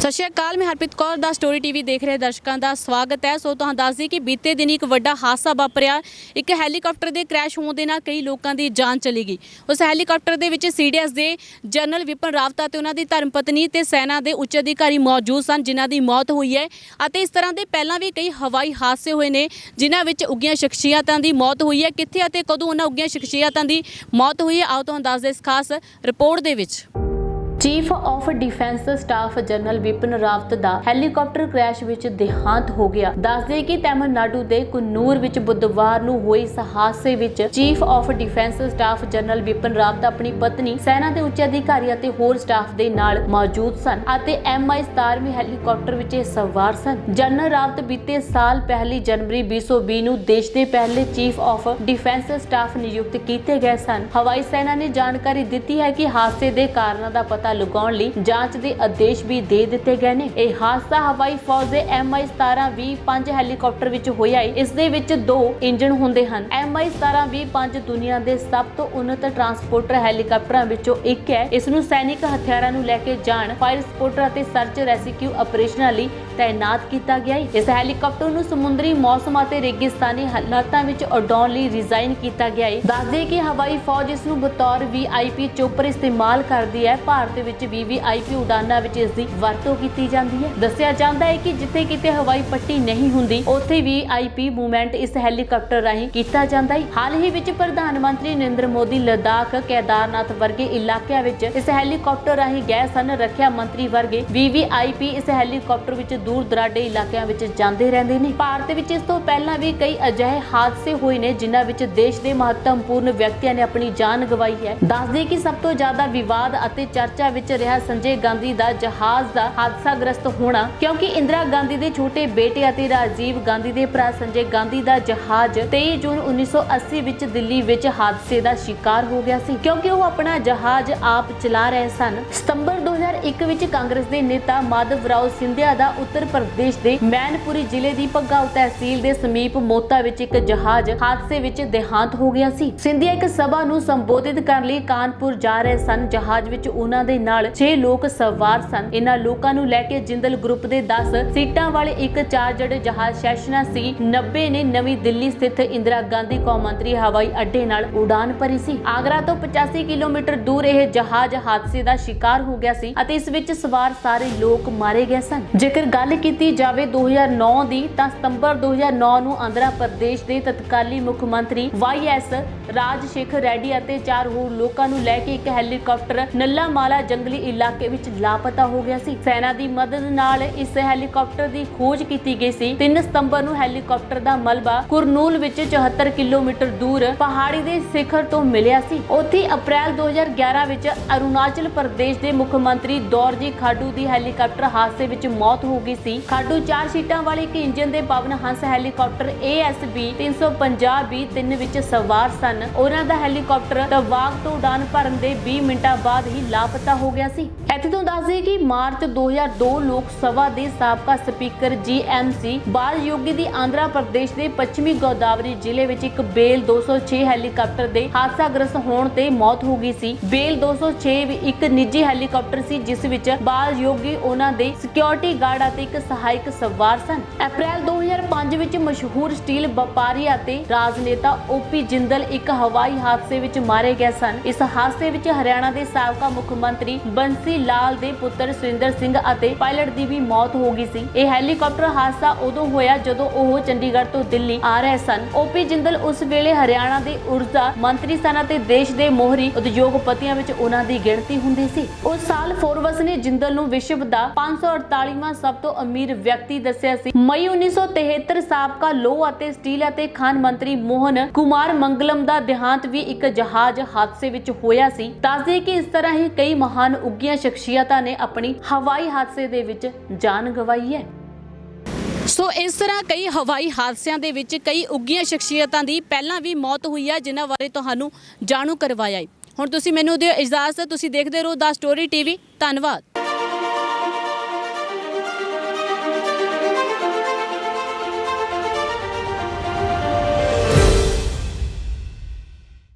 सत श्री अकाल, मैं हरप्रीत कौर दा स्टोरी टीवी देख रहे दर्शकों का स्वागत है। सो तुहां दस दी कि बीते दिन एक वड्डा हादसा वापरिया। एक हैलीकॉप्टर के क्रैश होने दे नाल कई लोगों की जान चली गई। उस हैलीकॉप्टर दे विच CDS दे जनरल विपिन रावत ते उन्हां दी धर्मपत्नी ते सेना के उच्च अधिकारी मौजूद सन, जिन्हां दी मौत हुई है। अते इस तरह के पहलां भी कई हवाई हादसे हुए ने जिन्हां विच उगियां शख्सियतां दी मौत हुई है। कित्थे अते कदों उन्हां उगियां शख्सियतां दी मौत हुई है, आओ तुहां दस दे इस खास report they which. Chief of defence staff general Vipin Rawat का हैलीकॉप्टर क्रैश विच देहांत हो गया। दस दे कि तमिलनाडु के कन्नूर विच बुधवार नूं होए इस हादसे विच chief of defence staff general Vipin Rawat अपनी पत्नी, सेना के उच्च अधिकारी अते होर स्टाफ दे नाल मौजूद सन अते MI 17वीं हैलीकॉप्टर विच सवार सन। जनरल रावत बीते साल 1 जनवरी 2020 नूं देश के पहले चीफ ऑफ डिफेंस स्टाफ नियुक्त किए गए सन। हवाई सेना ने जानकारी दी है कि हादसे के कारणों का पता लगाउण लई जांच के आदेश भी दे दिते गए ने। यह हादसा हवाई फौज के MI 17V5 हैलीकॉप्टर विच होया है। इस दे विच 2 इंजन हुंदे हन। MI 17V5 दुनिया के सब तो उन्नत ट्रांसपोर्टर हैलीकॉप्टरां विचों एक है। इस नूं सैनिक हथियारां नूं लैके जाण, फायर सपोर्टर अते सर्च रेस्क्यू ऑपरेशनां लई तैनात किया गया है। इस हैलीकॉप्टर नूं समुद्री मौसम अते रेगिस्तानी हालातां विच उड़ाउण लई डिजाइन किया गया है। दस दे कि हवाई फौज इस नूं बतौर VIP चोपर इस्तेमाल करदी है। भारत विच VVIP उड़ानां विच इस दी वरतों की जाती है। दस्सिया जाता है कि जिथे किते हवाई पट्टी नहीं हुंदी उत्थे VIP मूवमेंट इस हैलीकॉप्टर राहीं किया जाता है। हाल ही विच प्रधानमंत्री नरेंद्र मोदी लद्दाख, केदारनाथ वर्गे इलाकिਆਂ विच इस हैलीकॉप्टर राहीं गए सन। रखिया मंत्री वर्गे VVIP इस हैलीकॉप्टर विच दूर दराडे इलाकिਆਂ विच जांदे रहंदे ने। भारत विच इस तों पहलां भी कई अजिहे हादसे होए ने जिन्हां विच देश के महत्वपूर्ण व्यक्तियों ने अपनी जान गवाई है। दस दे कि सब तो ज्यादा विवाद अते चर्चा विच रहा संजय गांधी का जहाज का हादसाग्रस्त होना, क्योंकि इंदिरा गांधी के छोटे बेटे अते राजीव गांधी के भरा संजय गांधी का जहाज 23 जून 1980 विच दिल्ली विच हादसे का शिकार हो गया सी, क्योंकि वो अपना जहाज आप चला रहे सन। सितंबर 2001 विच कांग्रेस के नेता माधवराव सिंधिया का उत्तर प्रदेश के मैनपुरी जिले की भगाव तहसील के समीप मोता विच एक जहाज हादसे विच देहांत हो गया सी। सिंधिया एक सभा नूं संबोधित करने लई कानपुर जा रहे सन। जहाज विच उन्हां दे नाल 6 लोग सवार सन। इन्हां लोकां नूं लैके जिंदल ग्रुप के 10 सीटां वाले एक चार्जर्ड जहाज सैशना C-90 ने नवी दिल्ली स्थित इंदिरा गांधी कौमांतरी हवाई अड्डे नाल उड़ान भरी सी। आगरा तो 85 किलोमीटर दूर यह जहाज हादसे का शिकार हो गया सी अते इस विच सवार सारे लोग मारे गए सन। जेकर गल कीती जावे 2009 दी तां सितंबर 2009 नूं आंध्र प्रदेश के तत्काली मुख मंत्री YS राजशेखर रेड्डी अते 4 होर लोकां नूं लैके एक हैलीकॉप्टर नल्लामाला जंगली इलाके विच लापता हो गया सी। सेना की मदद नाल इस हैलीकॉप्टर की खोज की गई सी। 3 सितंबर नूं हैलीकॉप्टर का मलबा कुरनूल विच 74 किलोमीटर दूर पहाड़ी के शिखर तो मिलिया सी। उत्थे अप्रैल 2011 विच अरुणाचल प्रदेश के मुख मंत्री दौरजी खाडू की हैलीकॉप्टर हादसे विच मौत हो गई सी। खाडू 4 सीटां वाले एक इंजन के Pawan Hans helicopter ASB 350B3 विच सवार सन। उन्हां दा हैलीकॉप्टर तवाग तो उड़ान भरन दे 20 मिनटां बाद ही लापता हो गया सी। इत्थे तो दस दे कि मार्च 2002 लोक सभा के साबका स्पीकर GMC बालयोगी की आंध्र प्रदेश के पश्चिमी गोदावरी जिले विच एक बेल 206 हैलीकॉप्टर के हादसाग्रस्त होने ते मौत हो गई सी। बेल 206 एक निजी हैलीकॉप्टर सी जिस विच बालयोगी उन्हां दे सिक्योरिटी गार्ड अते एक सहायक सवार सन। अप्रैल 2005 विच मशहूर स्टील व्यापारी अते राजनेता OP जिंदल एक हवाई हादसे विच मारे गए सन। इस हादसे विच हरियाणा के साबका मुख्यमंत्री बंसी लाल दे पुत्र सुरिंदर सिंह अते पायलट की भी मौत हो गई सी। यह हैलीकॉप्टर हादसा उदों होया जदों ओह चंडीगढ़ तो दिल्ली आ रहे सन। OP जिंदल उस वेले हरियाणा के ऊर्जा मंत्री सन अते देश के मोहरी उद्योगपतियों विच उन्हां दी गिणती हुंदी सी। उस साल फोर्ब्स ने जिंदल नूं विश्व दा 548वां सब तो अमीर व्यक्ति दस्सिया सी। मई 1973 साबका लोह अते स्टील अते खान मंत्री मोहन कुमार मंगलम दा देहांत भी एक जहाज हादसे विच होया सी। दस दे कि इस तरह ही कई महान उगियां शख्सियतां ने अपनी हवाई हादसे दे विच जान गवाई है। सो इस तरह कई हवाई हादसों के विच कई उगियां शख्सियतां दी पहलां भी मौत हुई है, जिन्हां बारे तुहानूं जाणू करवाया है। हुण तुसीं मैनूं दिओ इजाज़त। तुसीं देखदे रहो दा स्टोरी TV। धन्नवाद।